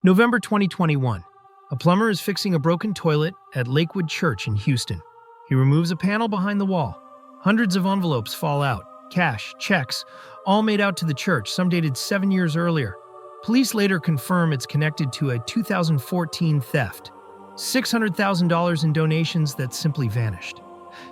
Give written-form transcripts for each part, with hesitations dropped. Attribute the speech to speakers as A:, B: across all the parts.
A: November 2021. A plumber is fixing a broken toilet at Lakewood Church in Houston. He removes a panel behind the wall. Hundreds of envelopes fall out. Cash, checks, all made out to the church, some dated 7 years earlier. Police later confirm it's connected to a 2014 theft. $600,000 in donations that simply vanished.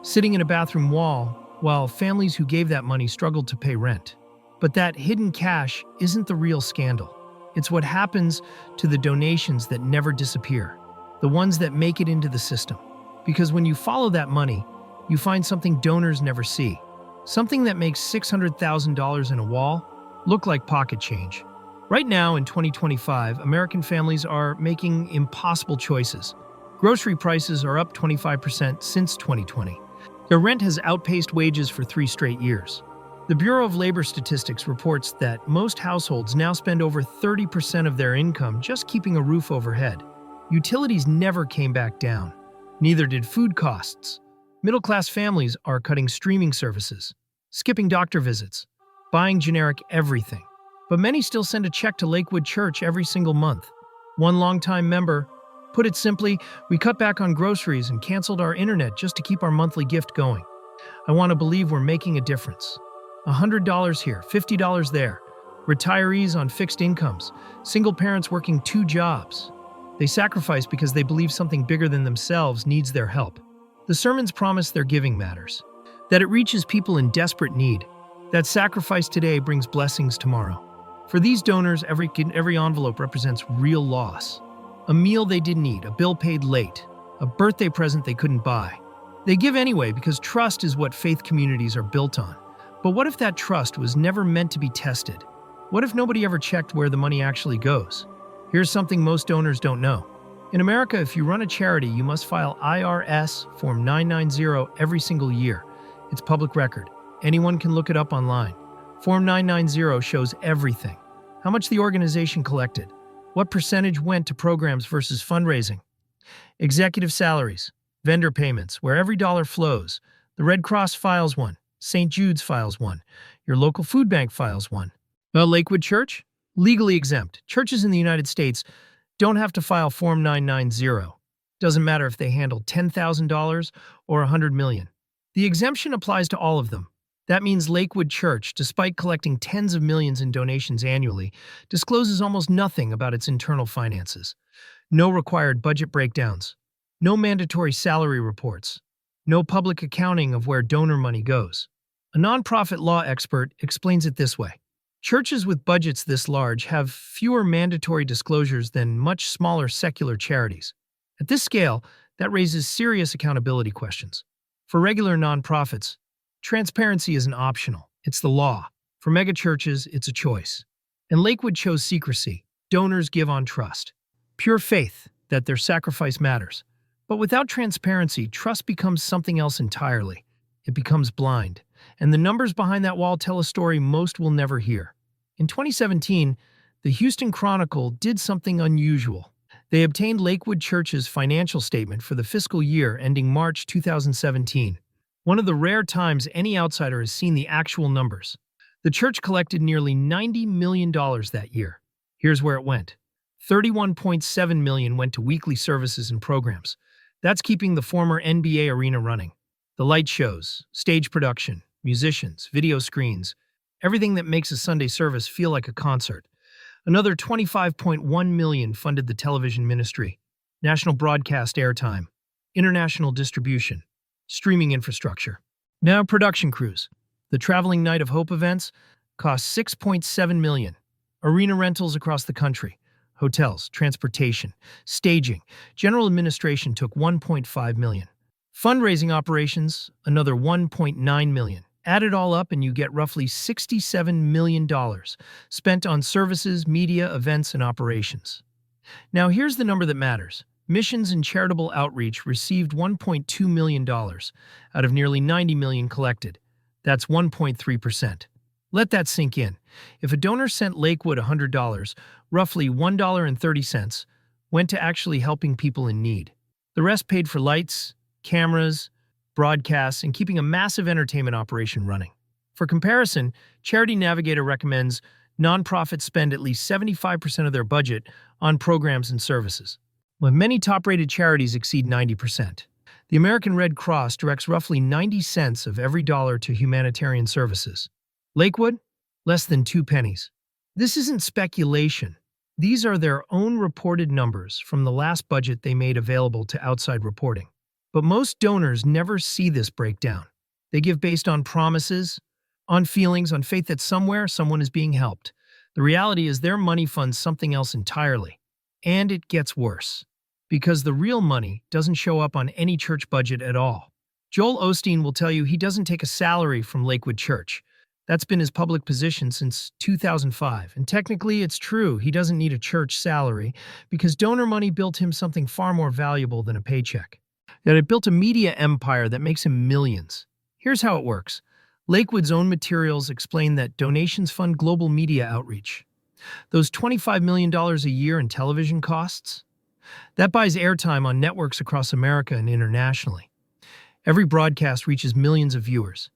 A: Sitting in a bathroom wall, while families who gave that money struggled to pay rent. But that hidden cash isn't the real scandal. It's what happens to the donations that never disappear, the ones that make it into the system. Because when you follow that money, you find something donors never see. Something that makes $600,000 in a wall look like pocket change. Right now, in 2025, American families are making impossible choices. Grocery prices are up 25% since 2020. Their rent has outpaced wages for 3 straight years. The Bureau of Labor Statistics reports that most households now spend over 30% of their income just keeping a roof overhead. Utilities never came back down. Neither did food costs. Middle-class families are cutting streaming services, skipping doctor visits, buying generic everything. But many still send a check to Lakewood Church every single month. One longtime member put it simply, "We cut back on groceries and canceled our internet just to keep our monthly gift going. I want to believe we're making a difference." $100 here, $50 there. Retirees on fixed incomes. Single parents working 2 jobs. They sacrifice because they believe something bigger than themselves needs their help. The sermons promise their giving matters, that it reaches people in desperate need, that sacrifice today brings blessings tomorrow. For these donors, every envelope represents real loss. A meal they didn't eat, a bill paid late, a birthday present they couldn't buy. They give anyway because trust is what faith communities are built on. But what if that trust was never meant to be tested? What if nobody ever checked where the money actually goes? Here's something most donors don't know. In America, if you run a charity, you must file IRS Form 990 every single year. It's public record. Anyone can look it up online. Form 990 shows everything. How much the organization collected, what percentage went to programs versus fundraising, executive salaries, vendor payments, where every dollar flows. The Red Cross files one. St. Jude's files one. Your local food bank files one. Lakewood Church? Legally exempt. Churches in the United States don't have to file Form 990. Doesn't matter if they handle $10,000 or $100 million. The exemption applies to all of them. That means Lakewood Church, despite collecting tens of millions in donations annually, discloses almost nothing about its internal finances. No required budget breakdowns. No mandatory salary reports. No public accounting of where donor money goes. A nonprofit law expert explains it this way. Churches with budgets this large have fewer mandatory disclosures than much smaller secular charities. At this scale, that raises serious accountability questions. For regular nonprofits, transparency isn't optional, it's the law. For megachurches, it's a choice. And Lakewood chose secrecy. Donors give on trust. Pure faith that their sacrifice matters. But without transparency, trust becomes something else entirely. It becomes blind. And the numbers behind that wall tell a story most will never hear. In 2017, the Houston Chronicle did something unusual. They obtained Lakewood Church's financial statement for the fiscal year ending March 2017. One of the rare times any outsider has seen the actual numbers. The church collected nearly $90 million that year. Here's where it went. $31.7 million went to weekly services and programs. That's keeping the former NBA arena running. The light shows, stage production, musicians, video screens, everything that makes a Sunday service feel like a concert. Another $25.1 million funded the television ministry, national broadcast airtime, international distribution, streaming infrastructure. Now production crews. The Traveling Night of Hope events cost $6.7 million. Arena rentals across the country. Hotels, transportation, staging, general administration took $1.5 million. Fundraising operations, another $1.9 million. Add it all up and you get roughly $67 million spent on services, media, events, and operations. Now here's the number that matters. Missions and charitable outreach received $1.2 million out of nearly $90 million collected. That's 1.3%. Let that sink in. If a donor sent Lakewood $100, roughly $1.30 went to actually helping people in need. The rest paid for lights, cameras, broadcasts, and keeping a massive entertainment operation running. For comparison, Charity Navigator recommends Nonprofits spend at least 75% of their budget on programs and services, when many top-rated charities exceed 90%. The American Red Cross directs roughly 90 cents of every dollar to humanitarian services. Lakewood? Less than 2 pennies. This isn't speculation. These are their own reported numbers from the last budget they made available to outside reporting. But most donors never see this breakdown. They give based on promises, on feelings, on faith that somewhere someone is being helped. The reality is their money funds something else entirely. And it gets worse, because the real money doesn't show up on any church budget at all. Joel Osteen will tell you he doesn't take a salary from Lakewood Church. That's been his public position since 2005. And technically, it's true, he doesn't need a church salary because donor money built him something far more valuable than a paycheck. That it built a media empire that makes him millions. Here's how it works. Lakewood's own materials explain that donations fund global media outreach. Those $25 million a year in television costs? That buys airtime on networks across America and internationally. Every broadcast reaches millions of viewers.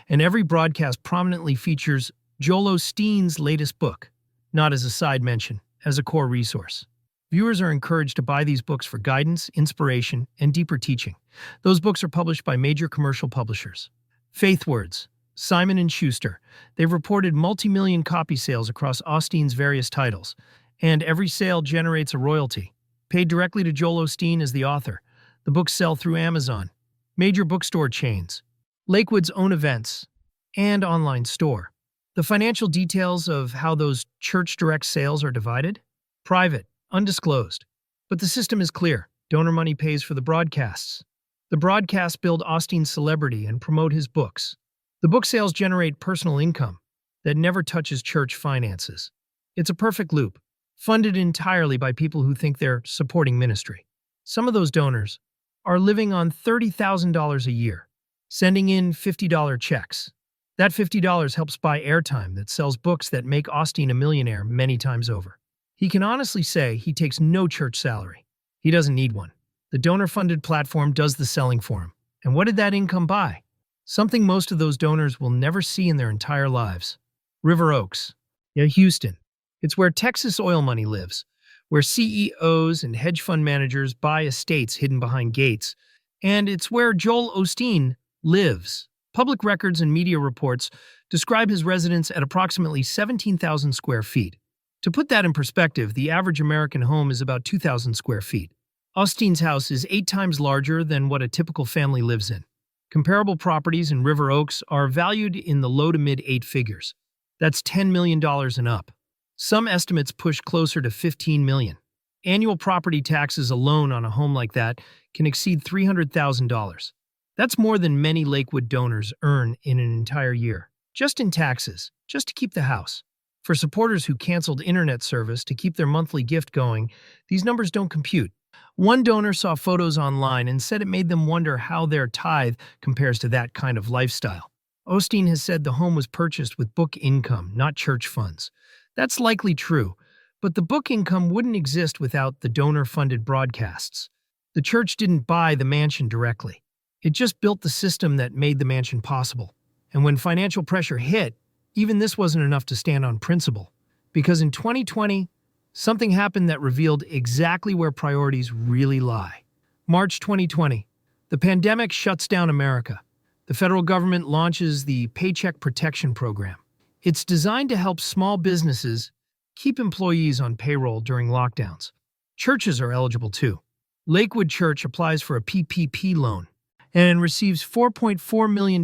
A: And every broadcast prominently features Joel Osteen's latest book, not as a side mention, as a core resource. Viewers are encouraged to buy these books for guidance, inspiration, and deeper teaching. Those books are published by major commercial publishers. Faith Words, Simon & Schuster. They've reported multi-million copy sales across Osteen's various titles, and every sale generates a royalty, paid directly to Joel Osteen as the author. The books sell through Amazon, major bookstore chains, Lakewood's own events, and online store. The financial details of how those church direct sales are divided? Private, undisclosed. But the system is clear. Donor money pays for the broadcasts. The broadcasts build Osteen's celebrity and promote his books. The book sales generate personal income that never touches church finances. It's a perfect loop, funded entirely by people who think they're supporting ministry. Some of those donors are living on $30,000 a year, sending in $50 checks. That $50 helps buy airtime that sells books that make Osteen a millionaire many times over. He can honestly say he takes no church salary. He doesn't need one. The donor-funded platform does the selling for him. And what did that income buy? Something most of those donors will never see in their entire lives. River Oaks. Yeah, Houston. It's where Texas oil money lives, where CEOs and hedge fund managers buy estates hidden behind gates. And it's where Joel Osteen lives. Public records and media reports describe his residence at approximately 17,000 square feet. To put that in perspective, the average American home is about 2,000 square feet. Osteen's house is 8 times larger than what a typical family lives in. Comparable properties in River Oaks are valued in the low to mid 8 figures. That's $10 million and up. Some estimates push closer to $15 million. Annual property taxes alone on a home like that can exceed $300,000. That's more than many Lakewood donors earn in an entire year, just in taxes, just to keep the house. For supporters who canceled internet service to keep their monthly gift going, these numbers don't compute. One donor saw photos online and said it made them wonder how their tithe compares to that kind of lifestyle. Osteen has said the home was purchased with book income, not church funds. That's likely true, but the book income wouldn't exist without the donor-funded broadcasts. The church didn't buy the mansion directly. It just built the system that made the mansion possible. And when financial pressure hit, even this wasn't enough to stand on principle. Because in 2020, something happened that revealed exactly where priorities really lie. March 2020, the pandemic shuts down America. The federal government launches the Paycheck Protection Program. It's designed to help small businesses keep employees on payroll during lockdowns. Churches are eligible too. Lakewood Church applies for a PPP loan and receives $4.4 million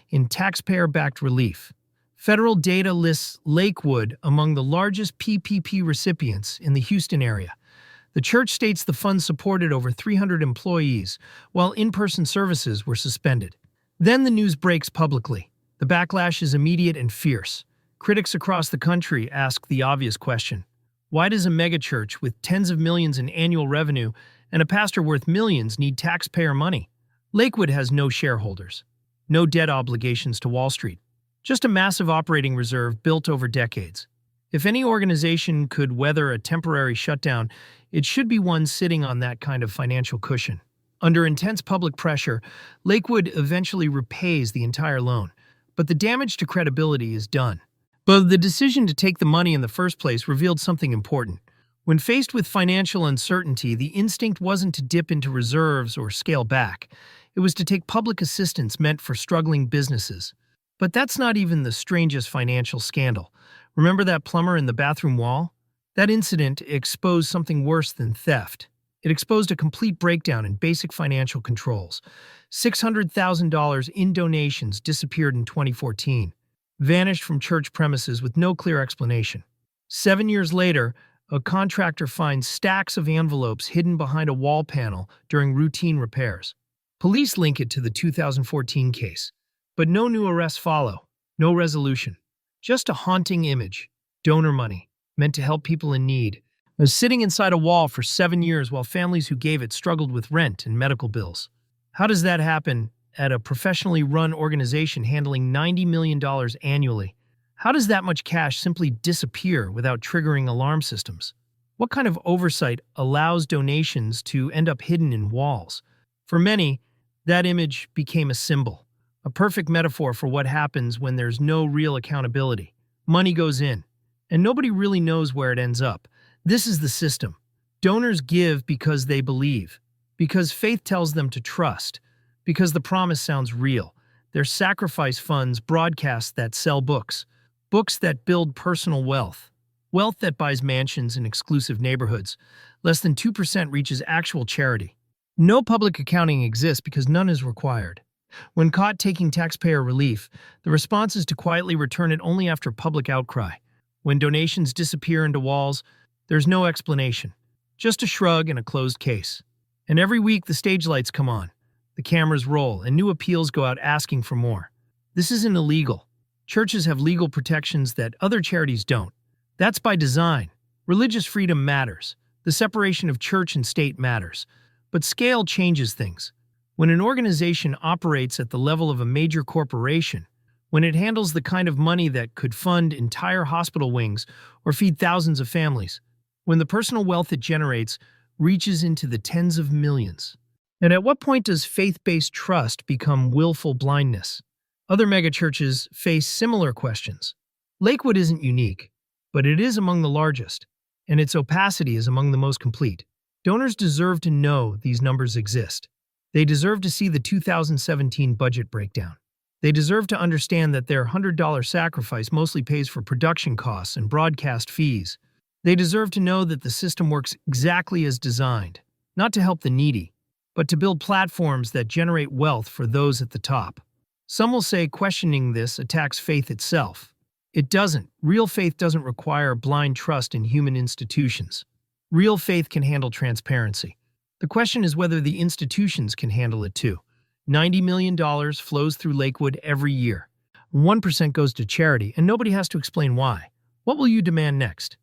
A: in taxpayer-backed relief. Federal data lists Lakewood among the largest PPP recipients in the Houston area. The church states the fund supported over 300 employees, while in-person services were suspended. Then the news breaks publicly. The backlash is immediate and fierce. Critics across the country ask the obvious question: why does a megachurch with tens of millions in annual revenue and a pastor worth millions need taxpayer money? Lakewood has no shareholders, no debt obligations to Wall Street, just a massive operating reserve built over decades. If any organization could weather a temporary shutdown, it should be one sitting on that kind of financial cushion. Under intense public pressure, Lakewood eventually repays the entire loan, but the damage to credibility is done. But the decision to take the money in the first place revealed something important. When faced with financial uncertainty, the instinct wasn't to dip into reserves or scale back. It was to take public assistance meant for struggling businesses. But that's not even the strangest financial scandal. Remember that plumber in the bathroom wall? That incident exposed something worse than theft. It exposed a complete breakdown in basic financial controls. $600,000 in donations disappeared in 2014, vanished from church premises with no clear explanation. 7 years later, a contractor finds stacks of envelopes hidden behind a wall panel during routine repairs. Police link it to the 2014 case, but no new arrests follow, no resolution. Just a haunting image, donor money, meant to help people in need, was sitting inside a wall for 7 years while families who gave it struggled with rent and medical bills. How does that happen at a professionally run organization handling $90 million annually? How does that much cash simply disappear without triggering alarm systems? What kind of oversight allows donations to end up hidden in walls? For many, that image became a symbol, a perfect metaphor for what happens when there's no real accountability. Money goes in, and nobody really knows where it ends up. This is the system. Donors give because they believe, because faith tells them to trust, because the promise sounds real. Their sacrifice funds broadcasts that sell books, books that build personal wealth, wealth that buys mansions in exclusive neighborhoods. Less than 2% reaches actual charity. No public accounting exists because none is required. When caught taking taxpayer relief, the response is to quietly return it only after public outcry. When donations disappear into walls, there's no explanation, just a shrug and a closed case. And every week the stage lights come on, the cameras roll, and new appeals go out asking for more. This isn't illegal. Churches have legal protections that other charities don't. That's by design. Religious freedom matters. The separation of church and state matters. But scale changes things. When an organization operates at the level of a major corporation, when it handles the kind of money that could fund entire hospital wings or feed thousands of families, when the personal wealth it generates reaches into the tens of millions. And at what point does faith-based trust become willful blindness? Other megachurches face similar questions. Lakewood isn't unique, but it is among the largest, and its opacity is among the most complete. Donors deserve to know these numbers exist. They deserve to see the 2017 budget breakdown. They deserve to understand that their $100 sacrifice mostly pays for production costs and broadcast fees. They deserve to know that the system works exactly as designed, not to help the needy, but to build platforms that generate wealth for those at the top. Some will say questioning this attacks faith itself. It doesn't. Real faith doesn't require blind trust in human institutions. Real faith can handle transparency. The question is whether the institutions can handle it too. $90 million flows through Lakewood every year. 1% goes to charity, and nobody has to explain why. What will you demand next?